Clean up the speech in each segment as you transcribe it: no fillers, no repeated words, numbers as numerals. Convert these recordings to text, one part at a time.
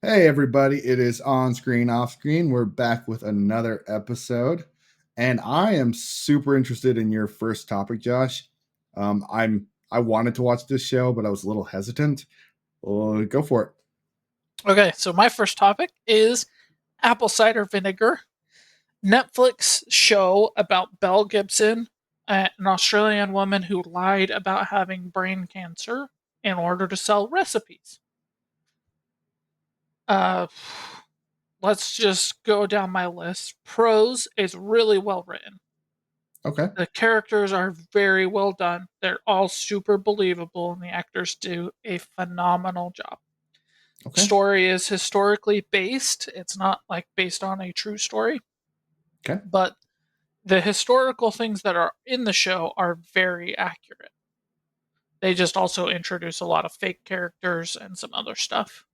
Hey everybody, it is on screen, off screen. We're back with another episode, and I am super interested in your first topic, Josh. I wanted to watch this show, but I was a little hesitant. Go for it. Okay, so my first topic is apple cider vinegar. Netflix show about Belle Gibson, an Australian woman who lied about having brain cancer in order to sell recipes. Uh, let's just go down my list. Prose is really well written. Okay. The characters are very well done. They're all super believable, and the actors do a phenomenal job. Okay. Story is historically based. It's not like based on a true story, Okay. but the historical things that are in the show are very accurate. They just also introduce a lot of fake characters and some other stuff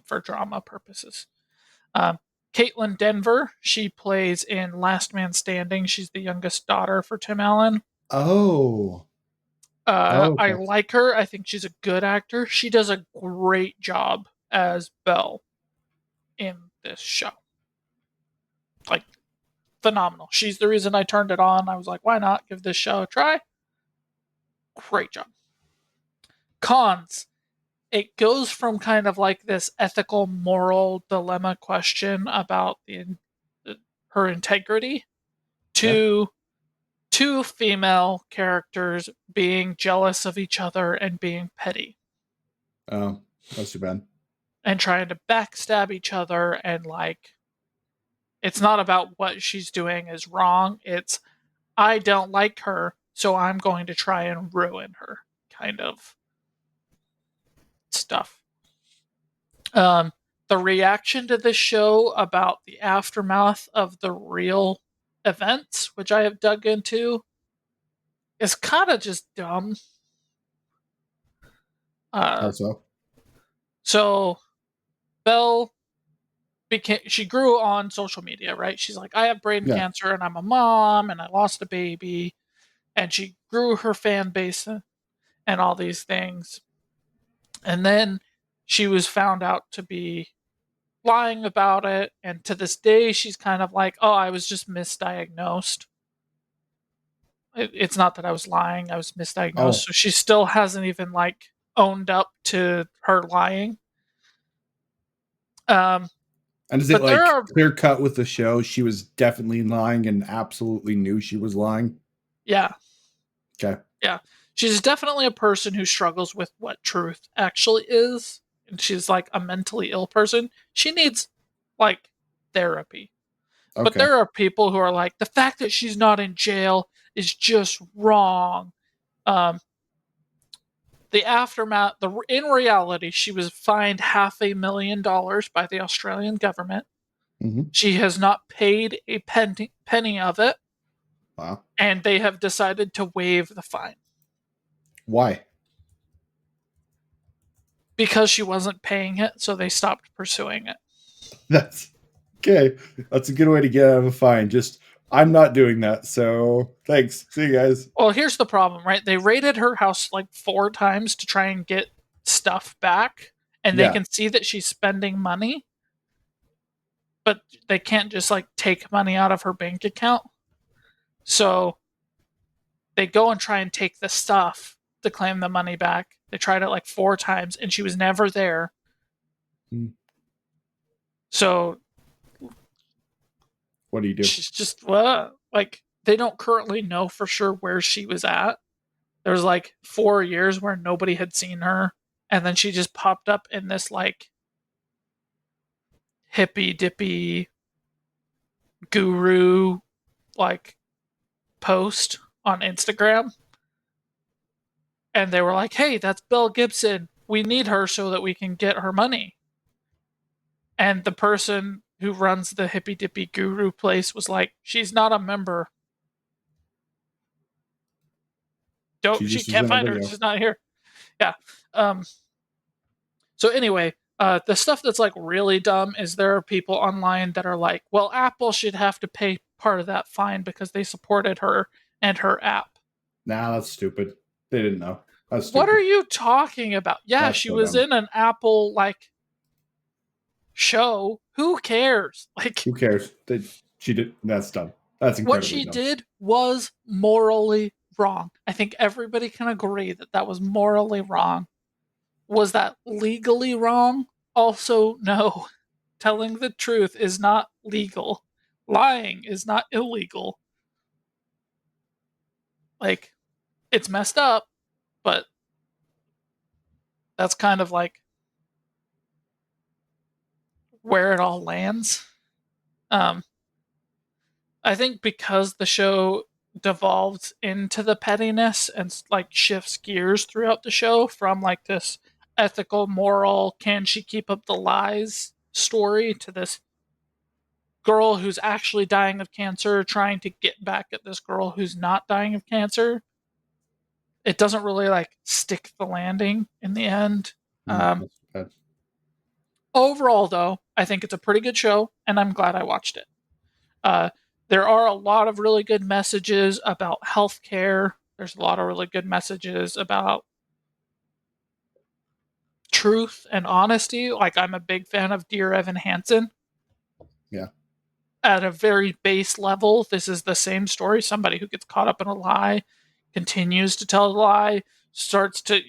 for drama purposes. Um, Caitlin Denver, she plays in Last Man Standing. She's the youngest daughter for Tim Allen. Oh. Oh, I okay. like her. I think she's a good actor. She does a great job as Belle in this show. Like, phenomenal. She's the reason I turned it on. I was like, why not give this show a try? Great job. Cons. It goes from kind of like this ethical, moral dilemma question about her integrity Okay. to two female characters being jealous of each other and being petty Oh, that's too bad. and trying to backstab each other. And like, it's not about what she's doing is wrong. It's, I don't like her, so I'm going to try and ruin her kind of stuff. Um, the reaction to this show about the aftermath of the real events, which I have dug into, is kind of just dumb. How Uh, so? so Belle she grew on social media, right? She's like, I have brain Yeah. cancer and I'm a mom and I lost a baby, and she grew her fan base and all these things. And then she was found out to be lying about it, and to this day she's kind of like, oh, I was just misdiagnosed. It's not that I was lying, I was misdiagnosed. Oh, So she still hasn't even like owned up to her lying. um and is it but there like are, clear cut with the show? She was definitely lying and absolutely knew she was lying. yeah, Okay. yeah, she's definitely a person who struggles with what truth actually is, and she's like a mentally ill person. She needs like therapy. But Okay. there are people who are like, the fact that she's not in jail is just wrong. Um, the aftermath, in reality, she was fined $500,000 by the Australian government. Hmm. She has not paid a penny of it, Wow. and they have decided to waive the fine Why? because she wasn't paying it. So they stopped pursuing it. That's okay. That's a good way to get out of a fine. Just I'm not doing that. So thanks. See you guys. Well, here's the problem, right? They raided her house like 4 times to try and get stuff back, and they Yeah. can see that she's spending money, but they can't just like take money out of her bank account. So they go and try and take the stuff to claim the money back. They tried it like 4 times and she was never there. Hmm. So What do you do? she's just, well, like they don't currently know for sure where she was at. There was like 4 years where nobody had seen her. And then she just popped up in this like hippy dippy guru like post on Instagram, and they were like, "Hey, that's Belle Gibson. We need her so that we can get her money." And the person who runs the hippy dippy guru place was like, "She's not a member. She Don't She just was can't in a find her. video. She's not here." Yeah. Um. So anyway, the stuff that's like really dumb is there are people online that are like, "Well, Apple should have to pay part of that fine because they supported her and her app." Nah, that's stupid. They didn't know. That's What are stupid. you talking about? Yeah, That's she so was dumb. in an Apple like show. Who cares? Like, Who cares? She did. That's done. That's what incredibly she dumb. did was morally wrong. I think everybody can agree that that was morally wrong. Was that legally wrong? Also, no. Telling the truth is not legal. Lying is not illegal. Like, it's messed up, but that's kind of like where it all lands. Um, I think because the show devolves into the pettiness and like shifts gears throughout the show from like this ethical, moral, can she keep up the lies story to this girl who's actually dying of cancer trying to get back at this girl who's not dying of cancer. It doesn't really like stick the landing in the end. Um, That's Overall, though, I think it's a pretty good show, and I'm glad I watched it. Uh, there are a lot of really good messages about healthcare. There's a lot of really good messages about truth and honesty. Like, I'm a big fan of Dear Evan Hansen. yeah. At a very base level, this is the same story. Somebody who gets caught up in a lie, continues to tell a lie, starts to,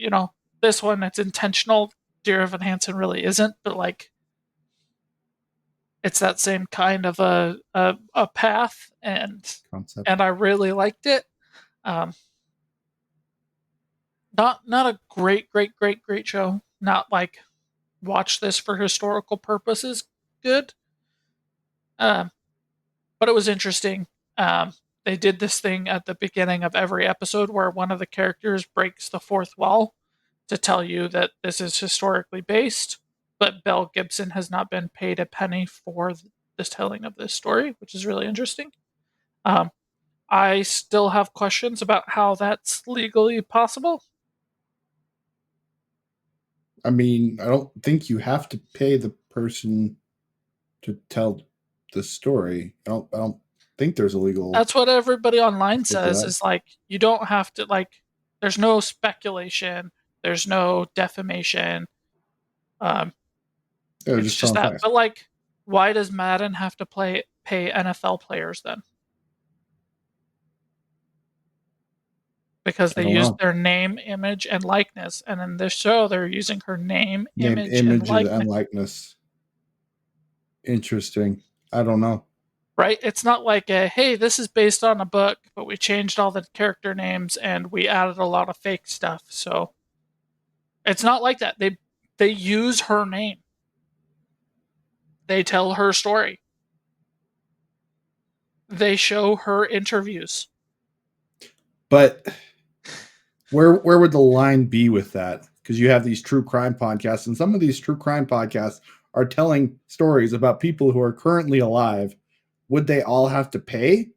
this one, it's intentional. Dear Evan Hansen really isn't, but like, it's that same kind of a path, and Concept. I really liked it. Um, not a great show. Not like watch this for historical purposes. Good, um, but it was interesting. They did this thing at the beginning of every episode where one of the characters breaks the fourth wall to tell you that this is historically based, but Belle Gibson has not been paid a penny for the telling of this story, which is really interesting. Um, I still have questions about how that's legally possible. I mean, I don't think you have to pay the person to tell the story. I don't think there's a legal That's what everybody online aspect to says that. is like, you don't have to, like, there's no speculation, there's no defamation. Um, They're it's just just telling that. facts. But like, why does Madden have to pay NFL players then? Because I they don't used know. their name, image, and likeness, and in this show, they're using her name, Name, image, and images, and likeness. likeness. Interesting. I don't know. Right? It's not like a, hey, this is based on a book, but we changed all the character names and we added a lot of fake stuff. So it's not like that. They use her name. They tell her story. They show her interviews. But where would the line be with that? Because you have these true crime podcasts, and some of these true crime podcasts are telling stories about people who are currently alive. Would they all have to pay?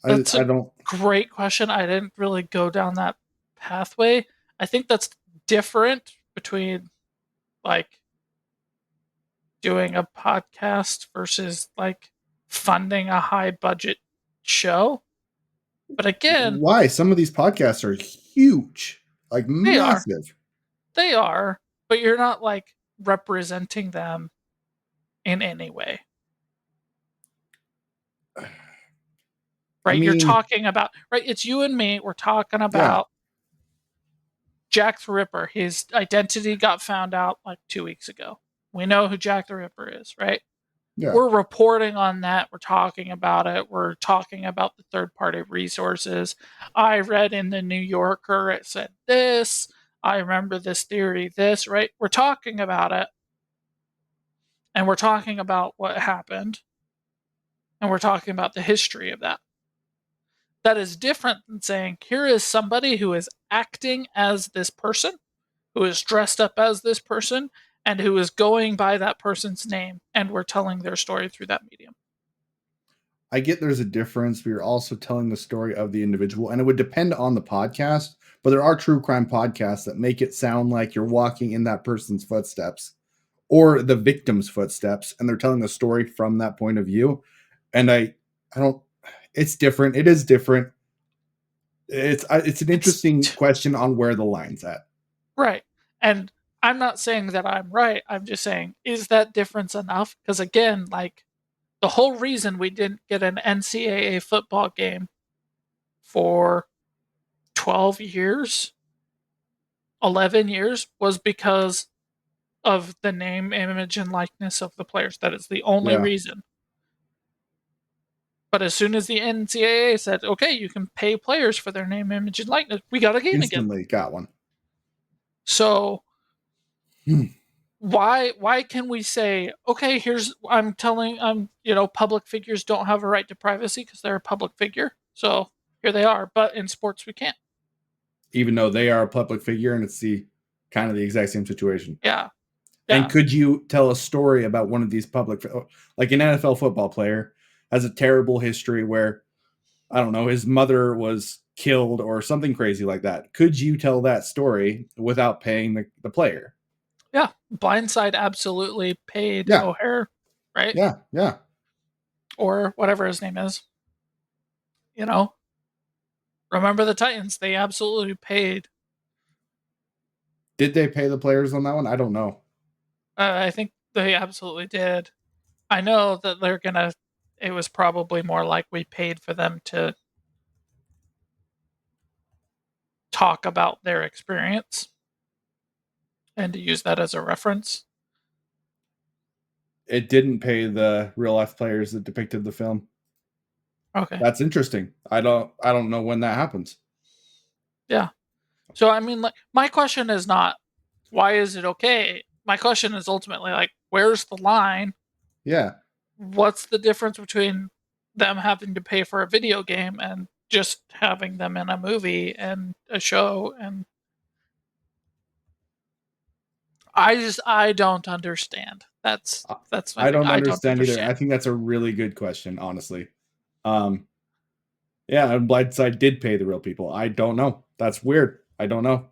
That's I a don't. great question. I didn't really go down that pathway. I think that's different between like doing a podcast versus like funding a high budget show. But again, Why? Some of these podcasts are huge, like they are. massive. They are, but you're not like representing them in any way. I Right? You're mean, talking about, right? It's you and me. We're talking yeah, about Jack the Ripper. His identity got found out like 2 weeks ago. We know who Jack the Ripper is, right? yeah. We're reporting on that. We're talking about it. We're talking about the third party resources. I read in the New Yorker, it said this. I remember this theory, this, right? We're talking about it, and we're talking about what happened, and we're talking about the history of that. That is different than saying, here is somebody who is acting as this person, who is dressed up as this person, and who is going by that person's name, and we're telling their story through that medium. I get there's a difference, but you're also telling the story of the individual, and it would depend on the podcast. But there are true crime podcasts that make it sound like you're walking in that person's footsteps or the victim's footsteps, and they're telling the story from that point of view. And I don't. It's different. It is different. It's an It's interesting question on where the line's at. right. And I'm not saying that I'm right. I'm just saying, is that difference enough? Because again, like the whole reason we didn't get an NCAA football game for 12 years, 11 years was because of the name, image, and likeness of the players. That is the only Yeah, reason. But as soon as the NCAA said, okay, you can pay players for their name, image, and likeness, we got a game again. instantly got one. So Hmm. why can we say, okay, here's I'm public figures don't have a right to privacy because they're a public figure. So here they are. But in sports we can't. Even though they are a public figure and it's the kind of the exact same situation. Yeah. And Yeah. could you tell a story about one of these public, like an NFL football player has a terrible history where, I don't know, his mother was killed or something crazy like that? Could you tell that story without paying the player? Yeah. Blindside absolutely paid Yeah, O'Hare, right? yeah, yeah. Or whatever his name is. You know, remember the Titans, they absolutely paid. Did they pay the players on that one? I don't know. I think they absolutely did. I know that it was probably more like we paid for them to talk about their experience and to use that as a reference. It didn't pay the real life players that depicted the film. Okay. That's interesting. I don't know when that happens. Yeah. So I mean, like, my question is not why is it okay? My question is ultimately like, where's the line? Yeah. What's the difference between them having to pay for a video game and just having them in a movie and a show? And I don't understand. That's my I thing. don't I don't understand either. I understand. think that's a really good question, honestly. Um, yeah, and Blindside did pay the real people. I don't know. That's weird. I don't know.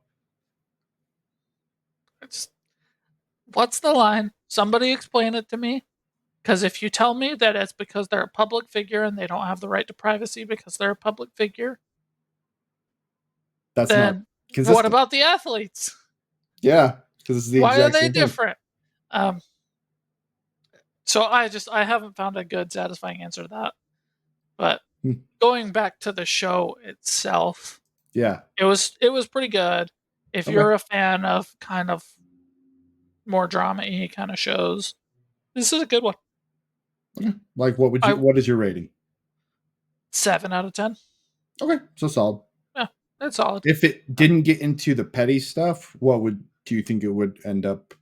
It's what's the line? Somebody explain it to me. Because if you tell me that it's because they're a public figure and they don't have the right to privacy because they're a public figure, That's not then what consistent. about the athletes? Yeah, because it's the Why are exact they same thing. different? Um, so I haven't found a good satisfying answer to that. But Hmm. going back to the show itself, Yeah. it was pretty good. If Okay. you're a fan of kind of more drama-y kind of shows, this is a good one. Okay. Like, what would you? I What is your rating? 7 out of 10. Okay, so solid. Yeah, that's solid. If it didn't get into the petty stuff, what would do you think it would end up?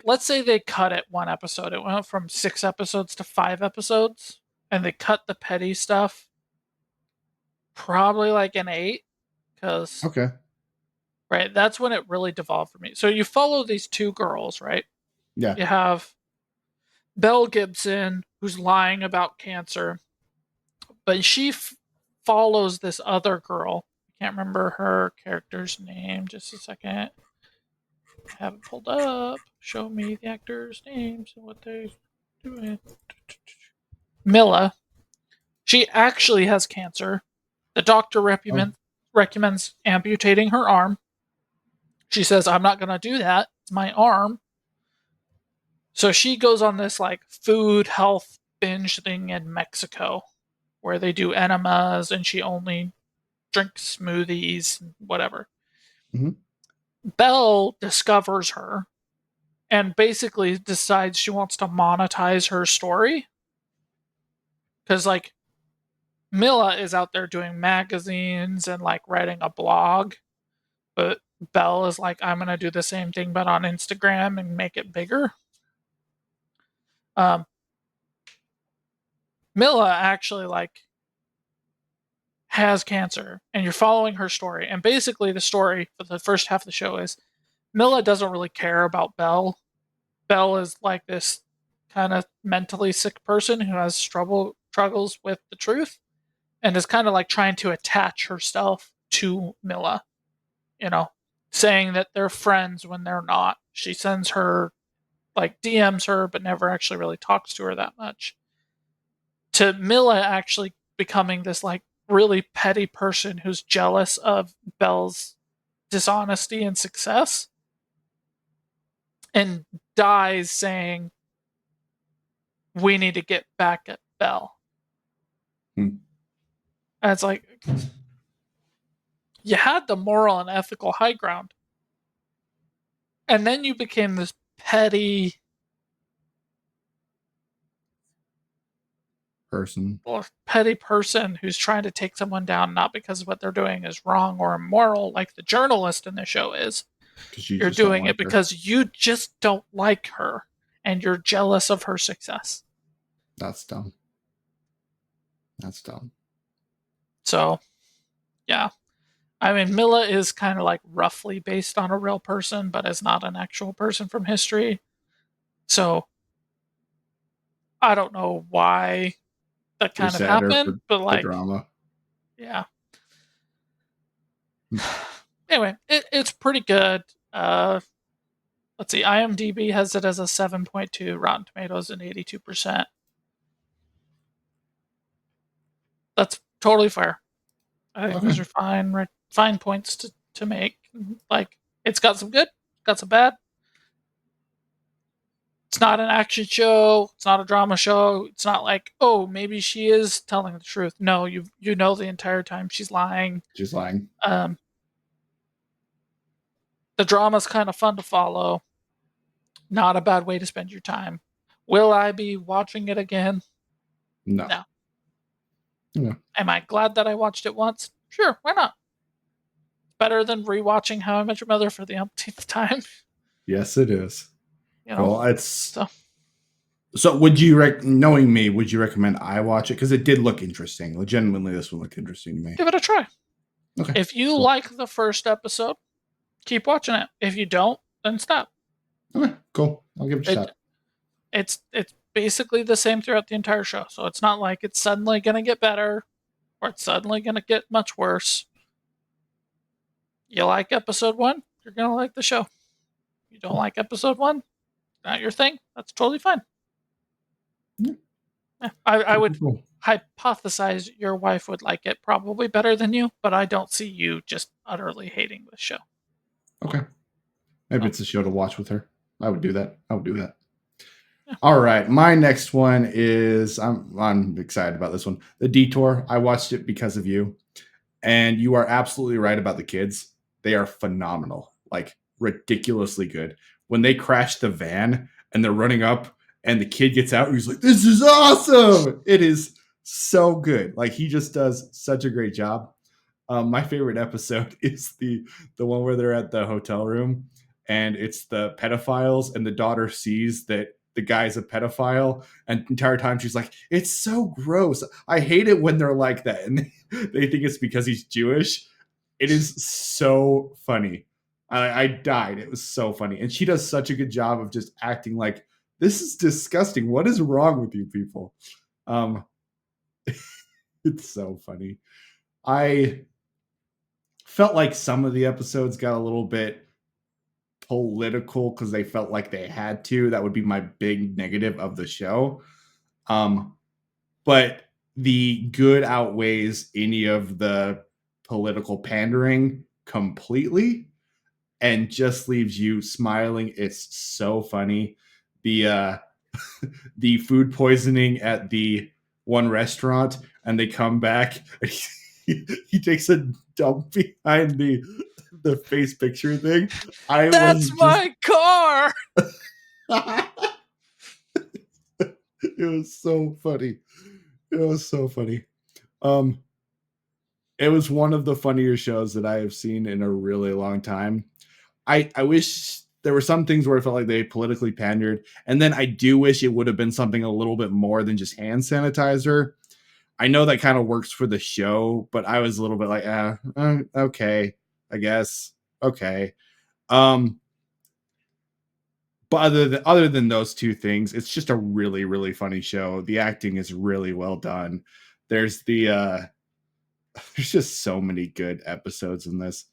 Let's say they cut it one episode. It went from 6 episodes to 5 episodes, and they cut the petty stuff. Probably like an 8, because Okay. right, that's when it really devolved for me. So you follow these two girls, right? Yeah. You have Belle Gibson, who's lying about cancer, but follows this other girl. I can't remember her character's name. Just a second. I have it pulled up. Show me the actors' names and what they're doing. Milla. She actually has cancer. The doctor Oh. recommends amputating her arm. She says, I'm not going to do that. It's my arm. So she goes on this like food health binge thing in Mexico where they do enemas and she only drinks smoothies and whatever. Hmm. Belle discovers her and basically decides she wants to monetize her story. Because, like, Milla is out there doing magazines and like writing a blog, but Belle is like, I'm gonna do the same thing but on Instagram and make it bigger. Um, Milla actually like has cancer, and you're following her story. And basically, the story for the first half of the show is Milla doesn't really care about Belle. Belle is like this kind of mentally sick person who has struggles with the truth and is kind of like trying to attach herself to Milla, you know, saying that they're friends when they're not. She sends her, like, DMs her, but never actually really talks to her that much. To Milla actually becoming this, like, really petty person who's jealous of Belle's dishonesty and success. and dies saying, "We need to get back at Belle." Hmm. And it's like, you had the moral and ethical high ground. And then you became this petty Person. petty person who's trying to take someone down not because what they're doing is wrong or immoral, like the journalist in the show is. Because you You're just don't doing like it her. because you just don't like her and you're jealous of her success. That's dumb. That's dumb. So, yeah. I mean, Milla is kind of like roughly based on a real person, but is not an actual person from history. So, I don't know why that You're kind of sadder happened, for but the like, drama. yeah. Anyway, it's pretty good. Let's see. IMDb has it as a 7.2, Rotten Tomatoes an 82%. That's totally fair. I think those Okay. are fine, right? Fine points to make. Like, it's got some good, got some bad. It's not an action show. It's not a drama show. It's not like, oh, maybe she is telling the truth. No, you know the entire time she's lying. Just lying. Um, the drama's kind of fun to follow. Not a bad way to spend your time. Will I be watching it again? No. No. Yeah. Am I glad that I watched it once? Sure, why not? Better than rewatching How I Met Your Mother for the umpteenth time. Yes, it is. You know, Well, it's so so. Would you knowing me? Would you recommend I watch it? Because it did look interesting. Legitimately, this one looked interesting to me. give it a try. Okay. If you Cool. like the first episode, keep watching it. If you don't, then stop. Okay. Cool. I'll give it a It shot. it's basically the same throughout the entire show. So it's not like it's suddenly gonna get better or it's suddenly gonna get much worse. You like episode one, you're gonna like the show. You don't like episode one, not your thing. That's totally fine. Yeah. Yeah, I would Cool. hypothesize your wife would like it probably better than you, but I don't see you just utterly hating this show. Okay. Maybe So, it's a show to watch with her. I would do that. I would do that. yeah. All right. My next one is I'm excited about this one. The Detour. I watched it because of you. And you are absolutely right about the kids. They are phenomenal. Like ridiculously good. When they crash the van and they're running up and the kid gets out, he's like, "This is awesome." It is so good. Like he just does such a great job. My favorite episode is the one where they're at the hotel room and it's the pedophiles and the daughter sees that the guy's a pedophile and the entire time she's like, "It's so gross. I hate it when they're like that." And they think it's because he's Jewish. It is so funny. I died. It was so funny. And she does such a good job of just acting like this is disgusting. What is wrong with you people? Um, it's so funny. I felt like some of the episodes got a little bit political because they felt like they had to. That would be my big negative of the show. But the good outweighs any of the political pandering completely and just leaves you smiling. It's so funny. The the food poisoning at the one restaurant and they come back he takes a dump behind the face picture thing. I was That's just my car. it was so funny. It was so funny. Um it was one of the funnier shows that I have seen in a really long time. I wish there were some things where I felt like they politically pandered, and then I do wish it would have been something a little bit more than just hand sanitizer. I know that kind of works for the show, but I was a little bit like, okay, I guess, okay. Um, but other than those two things, it's just a really really funny show. The acting is really well done. There's there's just so many good episodes in this.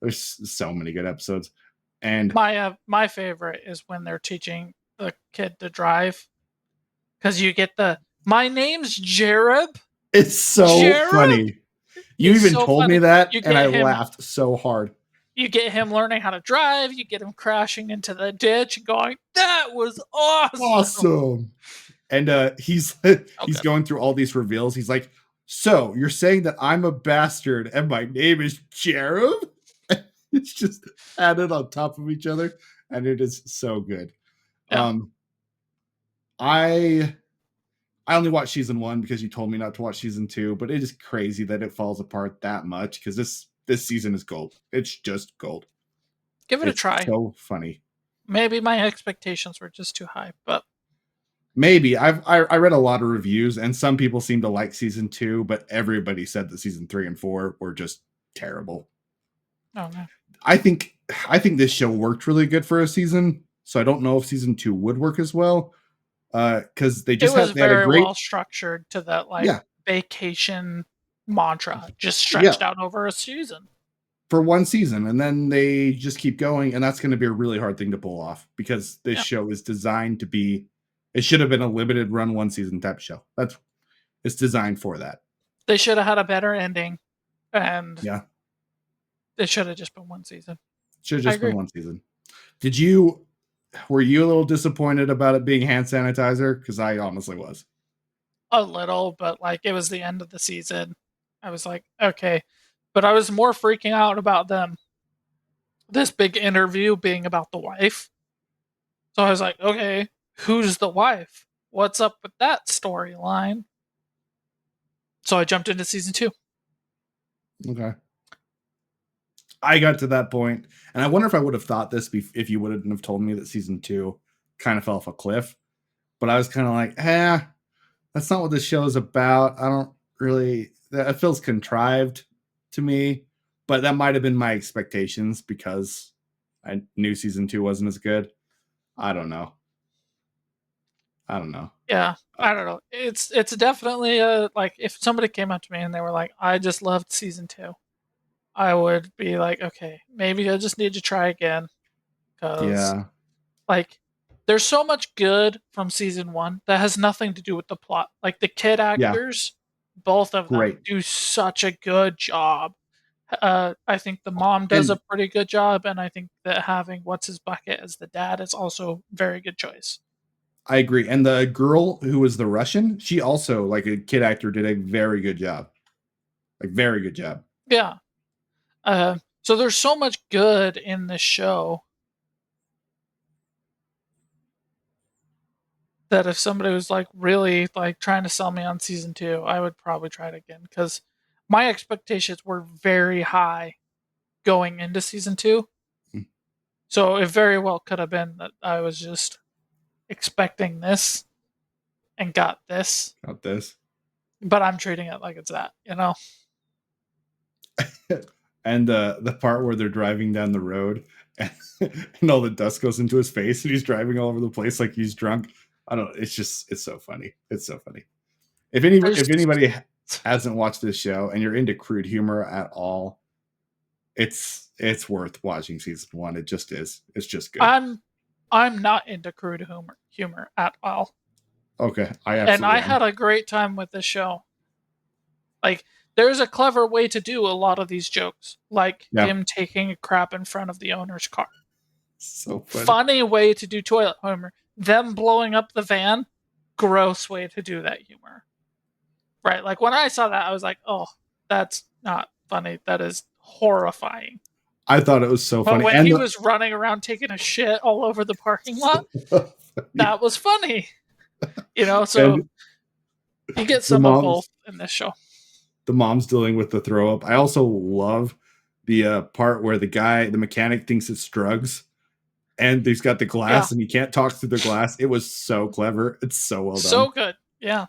There's so many good episodes, and My favorite is when they're teaching the kid to drive because you get the my name's Jared. it's so Jared funny. You is even so told me funny. that, You and I get him laughed so hard. you get him learning how to drive, you get him crashing into the ditch and going, that was awesome. Awesome. And he's he's Okay. going through all these reveals. He's like, so you're saying that I'm a bastard and my name is Cherub? It's just added on top of each other, and it is so good. Yeah. I only watched season 1 because you told me not to watch season 2, but it is crazy that it falls apart that much because this season is gold. It's just gold. Give it a It's try. so funny. Maybe my expectations were just too high, but Maybe I read a lot of reviews, and some people seem to like season 2, but everybody said that season 3 and 4 were just terrible. oh no. I think this show worked really good for a season, so I don't know if season 2 would work as well. Because they It just was had a very great, well structured to that like yeah, vacation mantra, just yeah, stretched out over a season. for one season, and then they just keep going, and that's going to be a really hard thing to pull off because this Yeah. show is designed to be. It should have been a limited run, one season type show. It's designed for that. They should have had a better ending, and Yeah, it should have just been one season. should have I just been agree. one season. Did you? Were you a little disappointed about it being hand sanitizer? Because I honestly was. A little, but like it was the end of the season. I was like, okay. But I was more freaking out about them. This big interview being about the wife. So I was like, okay, who's the wife? What's up with that storyline? So I jumped into season 2. Okay. I got to that point, and I wonder if I would have thought this if you wouldn't have told me that season 2 kind of fell off a cliff. But I was kind of like, that's not what this show is about. I don't really. That feels contrived to me, but that might have been my expectations because I knew season 2 wasn't as good. I don't know. Yeah, Uh, I don't know. It's definitely a like if somebody came up to me and they were like, I just loved season 2, I would be like, okay, maybe I just need to try again because yeah, like there's so much good from season 1 that has nothing to do with the plot. Like the kid yeah, actors, both of them great. do such a good job. I think the mom does a And pretty good job, and I think that having what's his bucket as the dad is also very good choice. I agree. And the girl who was the Russian, she also, like a kid actor, did a very good job. Like, very good job. Yeah. So there's so much good in this show that if somebody was like really like trying to sell me on season 2, I would probably try it again because my expectations were very high going into season 2. Mm, So it very well could have been that I was just expecting this and got this, got this. but I'm treating it like it's that, you know? And the part where they're driving down the road and, and all the dust goes into his face and he's driving all over the place like he's drunk. I don't know. It's so funny. It's so funny. There's If anybody hasn't watched this show and you're into crude humor at all, it's worth watching season 1. It just is. It's just good. I'm not into crude humor at all. Okay, I And I absolutely am. had a great time with this show. Like there's a clever way to do a lot of these jokes, like Yeah, him taking a crap in front of the owner's car. so funny. Funny way to do toilet humor. Them blowing up the van, gross way to do that humor. Right? Like when I saw that, I was like, oh, that's not funny. That is horrifying. I thought it was so But funny, when and he was running around taking a shit all over the parking lot, that was funny. You know, so and you get the some of both moms in this show. the mom's dealing with the throw up. I also love the part where the mechanic thinks it's drugs, and he's got the Yeah. glass, and he can't talk through the glass. It was so clever. It's so well So done. good. Yeah.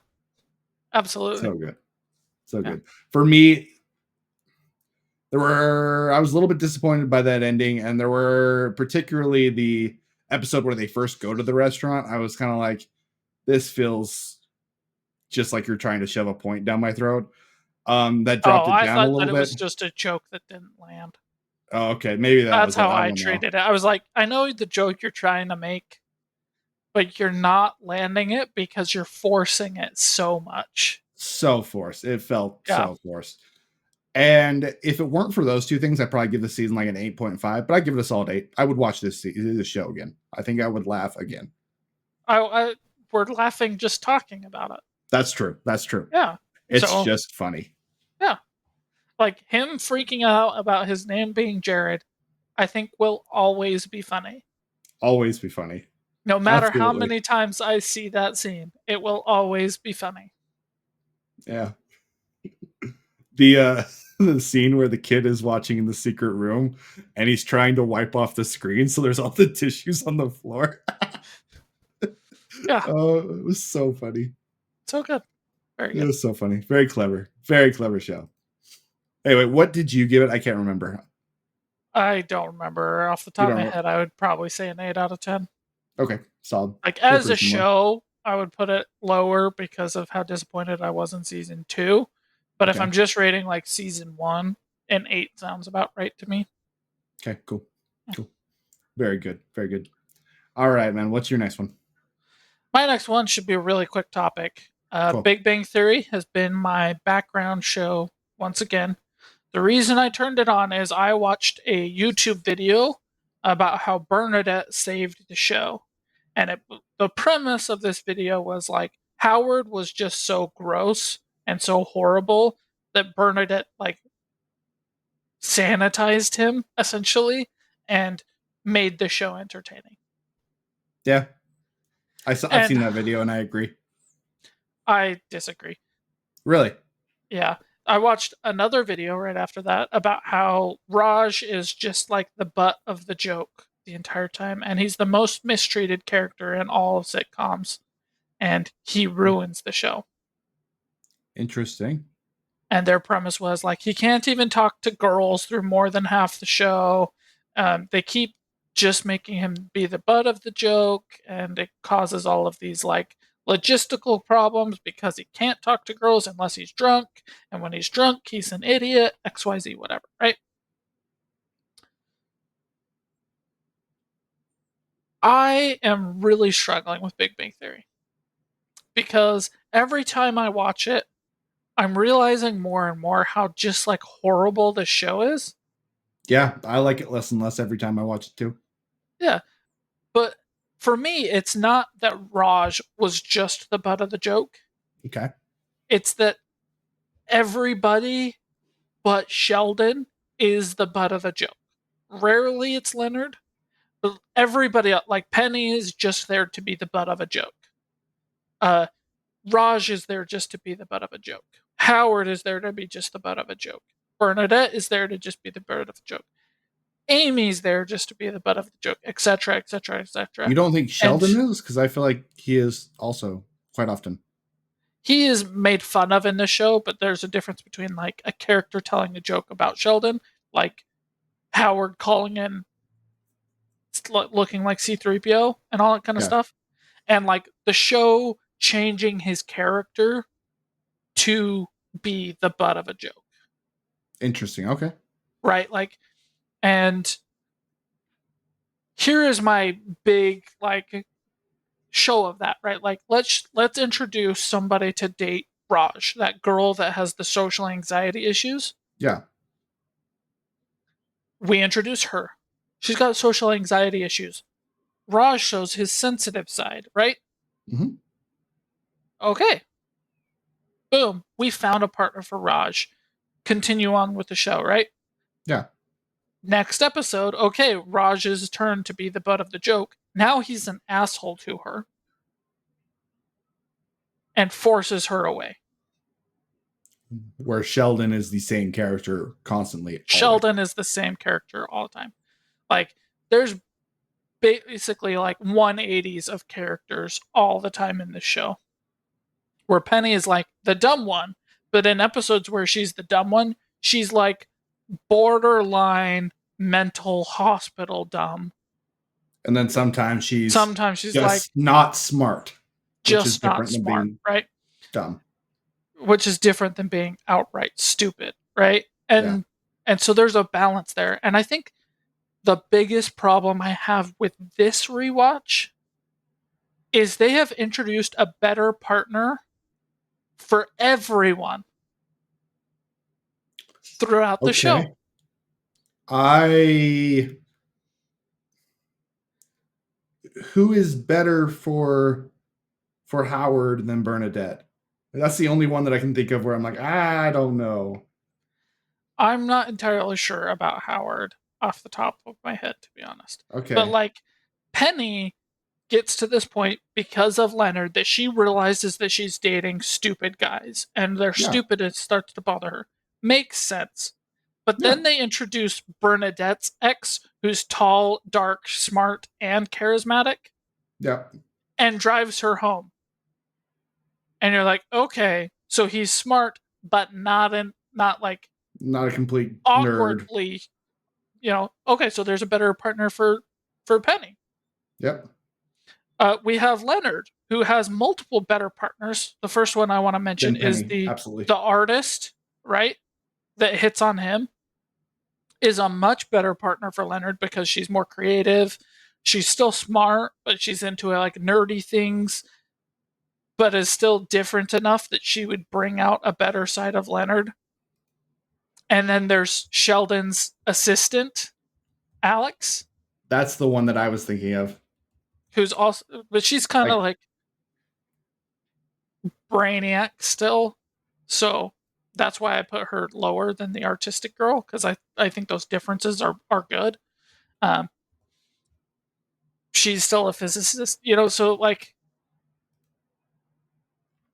Absolutely. So good. So Yeah. good. For me, I was a little bit disappointed by that ending, and there were particularly the episode where they first go to the restaurant. I was kind of like, this feels just like you're trying to shove a point down my throat. That Oh, dropped it I down a thought that little it bit. was just a joke that didn't land. Oh, okay, maybe that That's was it. how I I don't know. treated it. I was like, I know the joke you're trying to make, but you're not landing it because you're forcing it so much. So forced. It felt Yeah. so forced. And if it weren't for those two things, I'd probably give the season like an 8.5, but I'd give it a solid 8. I would watch this show again. I think I would laugh again. We're laughing just talking about it. That's true. That's true. Yeah. It's just funny. Yeah. Like him freaking out about his name being Jared, I think will always be funny. Always be funny. No matter Absolutely. how many times I see that scene, it will always be funny. Yeah. The the scene where the kid is watching in the secret room and he's trying to wipe off the screen, so there's all the tissues on the floor. Yeah. Oh, it was so funny. So good. Very good. It was so funny. Very clever. Very clever show. Anyway, what did you give it? I can't remember. I don't remember off the top of my head. I would probably say an 8 out of 10. Okay, solid. Like as a show, I would put it lower because of how disappointed I was in season 2. But if I'm just rating like season 1, an 8 sounds about right to me. Okay, cool. Cool. Very good. Very good. All right, man. What's your next one? My next one should be a really quick topic. Cool. Big Bang Theory has been my background show once again. The reason I turned it on is I watched a YouTube video about how Bernadette saved the show. And the premise of this video was like Howard was just so gross and so horrible that Bernadette like sanitized him essentially and made the show entertaining. Yeah. I've seen that video and I agree. I disagree. Really? Yeah. I watched another video right after that about how Raj is just like the butt of the joke the entire time, and he's the most mistreated character in all of sitcoms, and he ruins the show. Interesting. And their premise was like he can't even talk to girls through more than half the show. They keep just making him be the butt of the joke, and it causes all of these like logistical problems because he can't talk to girls unless he's drunk, and when he's drunk he's an idiot, XYZ, whatever, right? I am really struggling with Big Bang Theory because every time I watch it, I'm realizing more and more how just like horrible the show is. Yeah, I like it less and less every time I watch it too. Yeah, but for me, it's not that Raj was just the butt of the joke. Okay. It's that everybody but Sheldon is the butt of the joke. Rarely it's Leonard, but everybody else, like Penny is just there to be the butt of a joke. Raj is there just to be the butt of a joke. Howard is there to be just the butt of a joke. Bernadette is there to just be the butt of a joke. Amy's there just to be the butt of the joke, etc., etc., etc. You don't think Sheldon is? Because I feel like he is also quite often. He is made fun of in the show, but there's a difference between like a character telling a joke about Sheldon, like Howard calling in looking like C-3PO and all that kind of stuff, and like the show changing his character to be the butt of a joke. Interesting. Okay. Right? Like, and here is my big like show of that, right? Like let's introduce somebody to date Raj, that girl that has the social anxiety issues. Yeah. We introduce her. She's got social anxiety issues. Raj shows his sensitive side, right? Mm-hmm. Okay. Boom. We found a partner for Raj. Continue on with the show, right? Yeah. Next episode, okay, Raj's turn to be the butt of the joke. Now he's an asshole to her and forces her away. Where Sheldon is the same character constantly. Sheldon is the same character all the time. Like, there's basically like 180s of characters all the time in this show. Where Penny is like the dumb one, but in episodes where she's the dumb one, she's like borderline mental hospital dumb. And then sometimes she's just like not smart. Just not smart, right? Dumb. Which is different than being outright stupid, right? And so there's a balance there. And I think the biggest problem I have with this rewatch is they have introduced a better partner for everyone throughout the show. Okay. I Who is better for Howard than Bernadette? That's the only one that I can think of where I'm like, I don't know. I'm not entirely sure about Howard off the top of my head, to be honest. But Okay. like Penny gets to this point because of Leonard that she realizes that she's dating stupid guys and their Yeah. stupidness starts to bother her. Makes sense. But Yeah. then they introduce Bernadette's ex, who's tall, dark, smart, and charismatic, Yeah. and drives her home. And you're like, okay, so he's smart, but not like Not a complete nerd. awkwardly, okay, so there's a better partner for Penny. Yep. We have Leonard, who has multiple better partners. The first one I want to mention Then is Penny. the Absolutely. the artist, right? That hits on him is a much better partner for Leonard because she's more creative. She's still smart, but she's into like nerdy things, but is still different enough that she would bring out a better side of Leonard. And then there's Sheldon's assistant, Alex, That's the one that I was thinking of. who's also, but she's kind of Like, like brainiac still. So that's why I put her lower than the artistic girl because I think those differences are good. Um, she's still a physicist, so like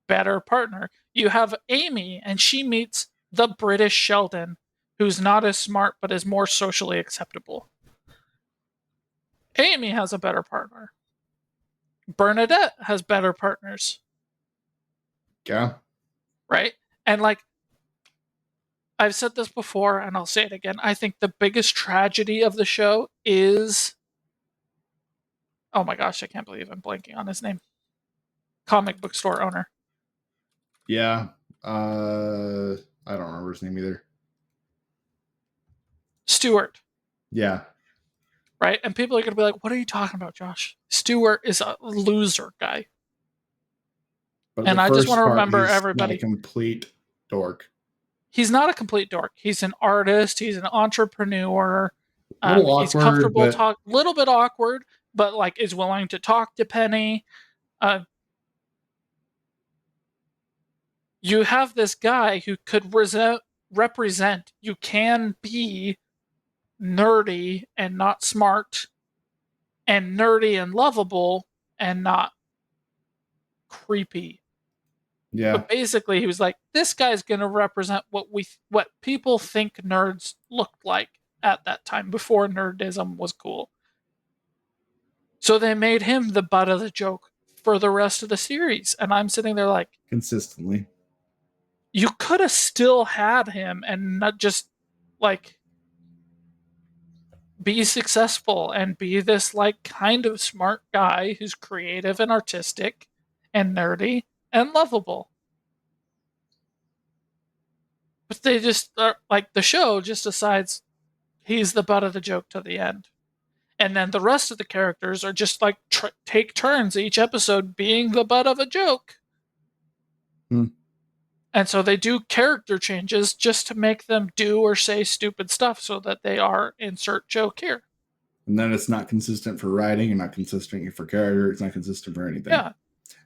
better partner. You have Amy, and she meets the British Sheldon, who's not as smart but is more socially acceptable. Amy has a better partner. Bernadette has better partners, yeah. right? And like I've said this before and I'll say it again. I think the biggest tragedy of the show is, oh my gosh, I can't believe I'm blanking on his name. Comic book store owner. Yeah. I don't remember his name either. Stewart, Yeah. right? And people are going to be like, what are you talking about, Josh? Stewart is a loser guy. But the And I just want first to part, remember he's not a everybody, complete dork. he's not a complete dork. He's an artist, he's an entrepreneur. A little He's awkward, comfortable, but little bit awkward, but like is willing to talk to Penny. Uh, you have this guy who could represent you can be nerdy and not smart, and nerdy and lovable and not creepy. yeah. But basically, he was like, "This guy's going to represent what people think nerds looked like at that time before nerdism was cool." So they made him the butt of the joke for the rest of the series, and I'm sitting there like, Consistently. you could have still had him and not just like be successful and be this like kind of smart guy who's creative and artistic and nerdy and lovable. But they just are like the show just decides he's the butt of the joke to the end. And then the rest of the characters are just like take turns each episode being the butt of a joke. Hmm. And so they do character changes just to make them do or say stupid stuff so that they are insert joke here. And then it's not consistent for writing and not consistent for character. It's not consistent for anything. Yeah.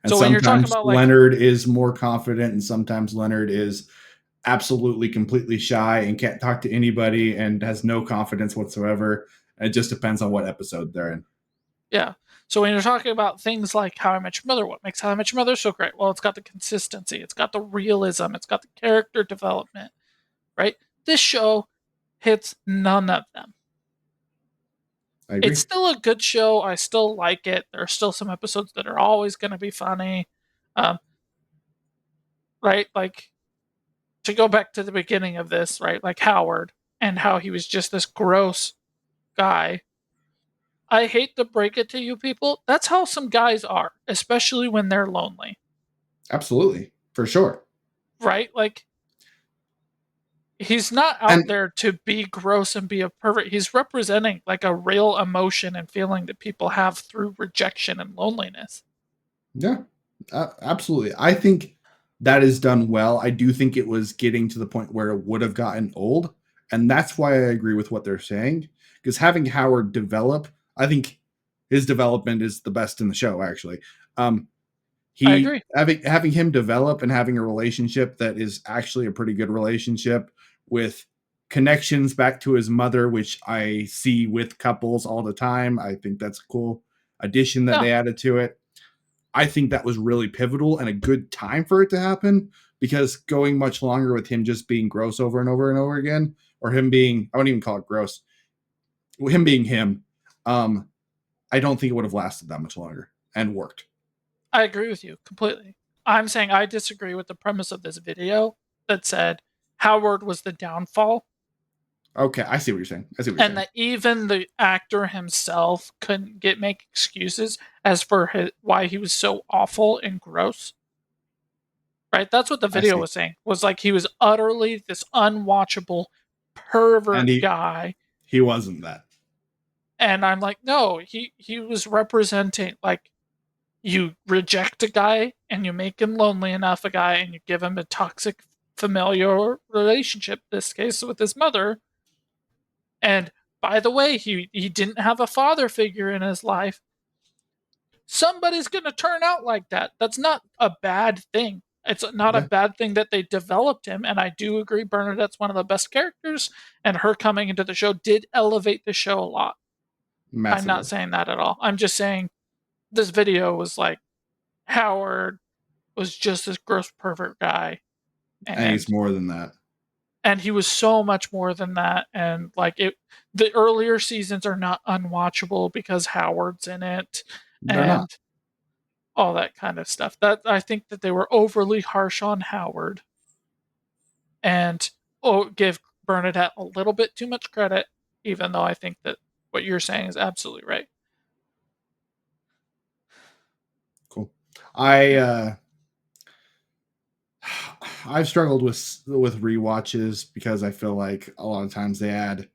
And So when you're talking sometimes about like, Leonard is more confident, and sometimes Leonard is absolutely completely shy and can't talk to anybody and has no confidence whatsoever. It just depends on what episode they're in. yeah. So when you're talking about things like How I Met Your Mother, what makes How I Met Your Mother so great? Well, it's got the consistency, it's got the realism, it's got the character development, right? This show hits none of them. I agree. It's still a good show. I still like it. There are still some episodes that are always going to be funny. Um, right? Like, to go back to the beginning of this, right? Like Howard and how he was just this gross guy. I hate to break it to you people. That's how some guys are, especially when they're lonely, Absolutely. For sure. right? Like, he's not out And there to be gross and be a pervert. He's representing like a real emotion and feeling that people have through rejection and loneliness. yeah, absolutely. I think that is done well. I do think it was getting to the point where it would have gotten old. And that's why I agree with what they're saying. Because having Howard develop, I think his development is the best in the show, actually. I He agree. having him develop and having a relationship that is actually a pretty good relationship with connections back to his mother, which I see with couples all the time. I think that's a cool addition that Yeah, they added to it. I think that was really pivotal and a good time for it to happen, because going much longer with him just being gross over and over and over again, or him being, I wouldn't even call it gross, him being him, um, I don't think it would have lasted that much longer and worked. I agree with you completely. I'm saying I disagree with the premise of this video that said Howard was the downfall, Okay, I see what you're saying. I see what you're and saying. that even the actor himself couldn't make excuses as for why he was so awful and gross. Right? That's what the I video see. was saying. Was like he was utterly this unwatchable And pervert guy. he wasn't that. And I'm like, no, he was representing, like, you reject a guy and you make him lonely enough, a guy, and you give him a toxic familial relationship, this case with his mother. And by the way, he didn't have a father figure in his life. Somebody's going to turn out like that. That's not a bad thing. It's not a Yeah, bad thing that they developed him. And I do agree Bernadette's one of the best characters, and her coming into the show did elevate the show a lot. I'm not massively. saying that at all. I'm just saying this video was like Howard was just this gross pervert guy, And he's and more than that. he was so much more than that. And like, it, the earlier seasons are not unwatchable because Howard's in it, They're not. and all that kind of stuff. That I think that they were overly harsh on Howard, and give Bernadette a little bit too much credit, even though I think that what you're saying is absolutely right. Cool. I I've struggled with rewatches because I feel like a lot of times they add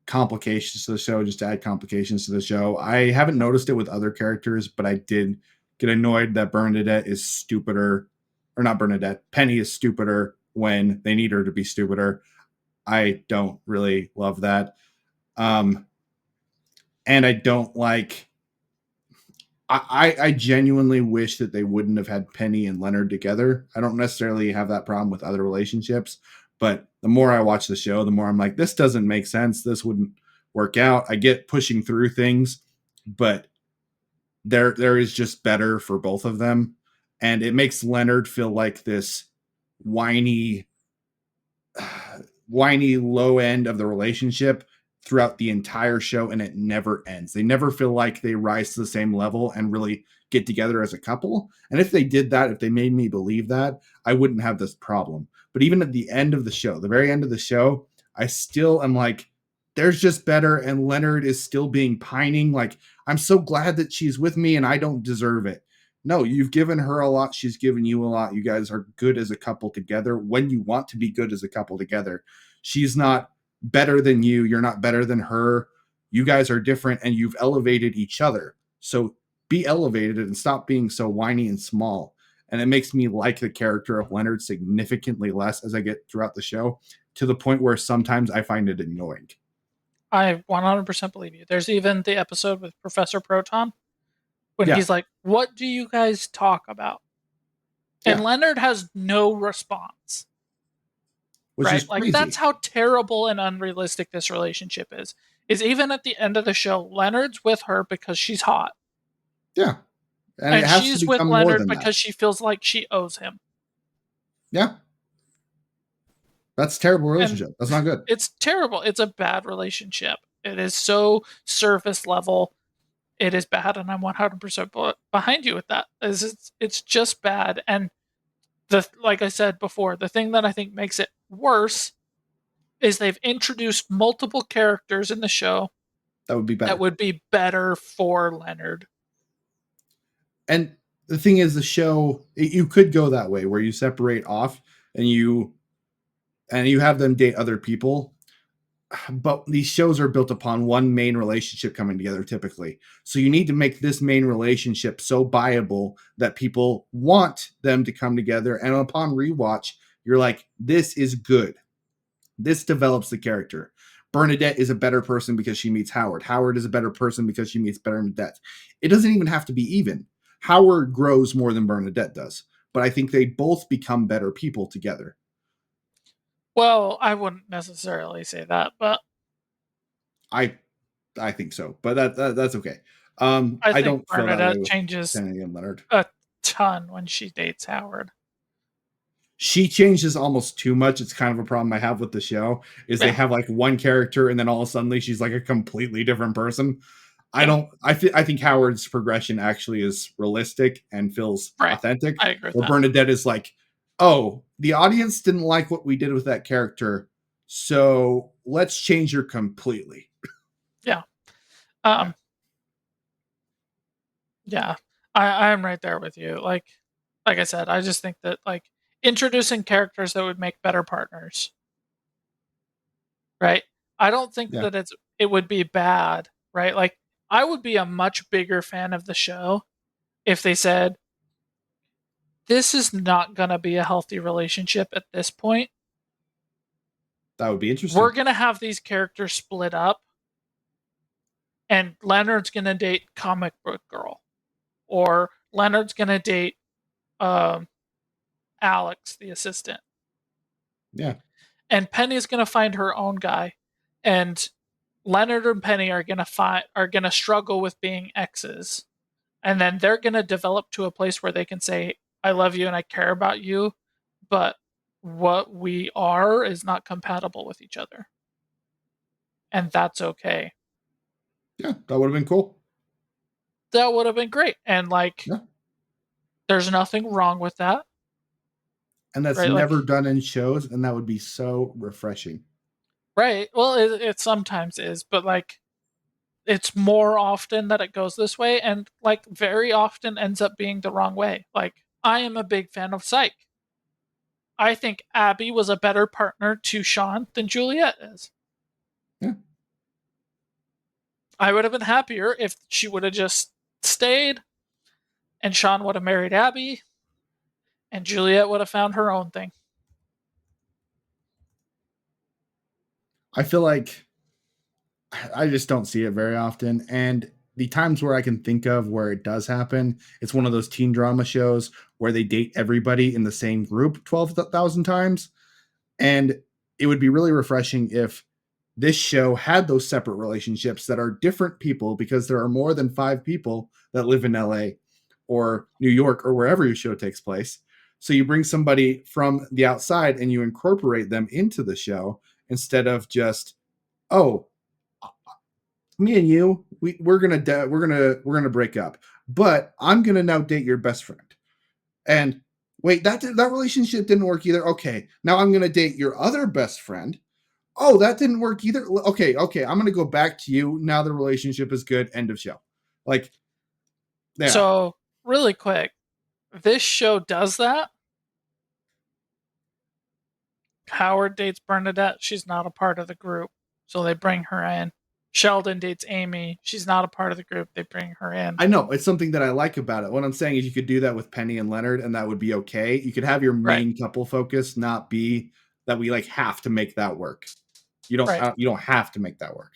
complications to the show just to add complications to the show. I haven't noticed it with other characters, but I did get annoyed that Bernadette is stupider, or not Bernadette, Penny is stupider when they need her to be stupider. I don't really love that. Um, and I don't like. I genuinely wish that they wouldn't have had Penny and Leonard together. I don't necessarily have that problem with other relationships, but the more I watch the show, the more I'm like, this doesn't make sense. This wouldn't work out. I get pushing through things, but there is just better for both of them. And it makes Leonard feel like this whiny whiny low end of the relationship throughout the entire show, and it never ends. They never feel like they rise to the same level and really get together as a couple. And if they did that, if they made me believe that, I wouldn't have this problem. But even at the end of the show, the very end of the show, I still am like, there's just better, and Leonard is still being pining like, I'm so glad that she's with me and I don't deserve it. No, you've given her a lot, she's given you a lot. You guys are good as a couple together when you want to be good as a couple together. She's not better than you, you're not better than her. You guys are different and you've elevated each other. So be elevated and stop being so whiny and small. And it makes me like the character of Leonard significantly less as I get throughout the show, to the point where sometimes I find it annoying. I 100% believe you. There's even the episode with Professor Proton when Yeah, he's like, "What do you guys talk about?" And yeah, Leonard has no response. which is Right? Like, that's crazy. how terrible and unrealistic this relationship is. Is even at the end of the show, Leonard's with her because she's hot, Yeah, and it and has to she's with become more Leonard than that. because she feels like she owes him. Yeah, that's a terrible And relationship. That's not good. it's terrible. It's a bad relationship. It is so surface level. It is bad, and I'm 100% behind you with that. It's just bad. And the like I said before, the thing that I think makes it worse is they've introduced multiple characters in the show That would be that better. would be better for Leonard. And the thing is, the show, you could go that way where you separate off and you have them date other people, but these shows are built upon one main relationship coming together typically. So you need to make this main relationship so buyable that people want them to come together, and upon rewatch you're like, this is good. This develops the character. Bernadette is a better person because she meets Howard. Howard is a better person because she meets Bernadette. It doesn't even have to be even. Howard grows more than Bernadette does, but I think they both become better people together. Well, I wouldn't necessarily say that, but I I think so, but that's okay. I I think don't feel that way Bernadette with changes Penny and Leonard. a ton when she dates Howard. She changes almost too much. It's kind of a problem I have with the show. Is they Yeah, have like one character and then all of a sudden she's like a completely different person. I yeah, don't. I think Howard's progression actually is realistic and feels right. authentic. I agree with Where that. Bernadette is like, oh, the audience didn't like what we did with that character, so let's change her completely. Yeah. Yeah, Um, yeah. I'm right there with you. Like I said, I just think that like introducing characters that would make better partners, right? I don't think yeah, that it would be bad, right? Like I would be a much bigger fan of the show if they said this is not going to be a healthy relationship at this point. that would be We're interesting. going to have these characters split up and Leonard's going to date comic book girl or Leonard's going to date um Alex the assistant Yeah, and Penny's going to find her own guy and Leonard and Penny are going to struggle with being exes and then they're going to develop to a place where they can say I love you and I care about you, but what we are is not compatible with each other. And that's okay. yeah, that would have been cool. That would have been great. And like Yeah, there's nothing wrong with that, and that's right? Like never done in shows, and that would be so refreshing. right. Well, it sometimes is, but like it's more often that it goes this way and like very often ends up being the wrong way. Like I am a big fan of Psych. I think Abby was a better partner to Sean than Juliet is. Yeah, I would have been happier if she would have just stayed and Sean would have married Abby and Juliet would have found her own thing. I feel like I just don't see it very often. And the times where I can think of where it does happen, it's one of those teen drama shows where they date everybody in the same group 12,000 times. And it would be really refreshing if this show had those separate relationships that are different people because there are more than 5 people that live in LA or New York or wherever your show takes place. So you bring somebody from the outside and you incorporate them into the show instead of just, oh, me and you, we're gonna break up, but I'm gonna now date your best friend. And wait, that relationship didn't work either. Okay, now I'm gonna date your other best friend. Oh, that didn't work either. Okay, I'm gonna go back to you. Now the relationship is good. End of show. Like, yeah, So, really quick, this show does that. Howard dates Bernadette. She's not a part of the group. So they bring her in. Sheldon dates Amy. She's not a part of the group. They bring her in. I know it's something that I like about it. What I'm saying is, you could do that with Penny and Leonard, and that would be okay. You could have your Right. main couple focus not be that we like have to make that work. Right. You don't have to make that work.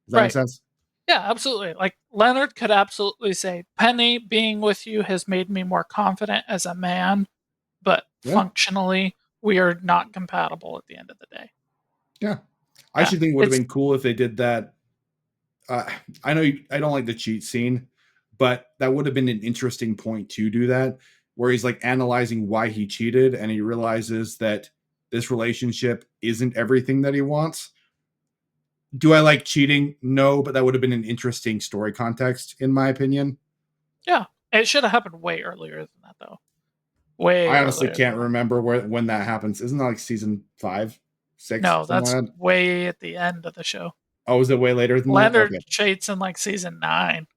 Does that make Right. sense? Yeah, absolutely. Like Leonard could absolutely say, Penny, being with you has made me more confident as a man, but Yeah, functionally, we are not compatible at the end of the day. yeah. I Yeah. actually think it would have It's been cool if they did that. I know I don't like the cheat scene, but that would have been an interesting point to do that, where he's like analyzing why he cheated, and he realizes that this relationship isn't everything that he wants. Do I like cheating? No, but that would have been an interesting story context, in my opinion. yeah. It should have happened way earlier than that though. Way I honestly earlier than can't that. remember when that happens. Isn't that like season 5, 6, No, something that's like that? way at the end of the show. Oh, is it way later than that? Leonard Okay. cheats in like season 9,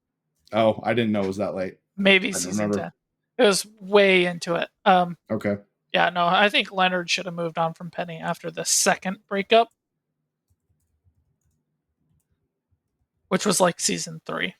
Oh, I didn't know it was that late. maybe I don't season remember. 10. It was way into it. Okay. Yeah, no, I think Leonard should have moved on from Penny after the second breakup, which was like season 3.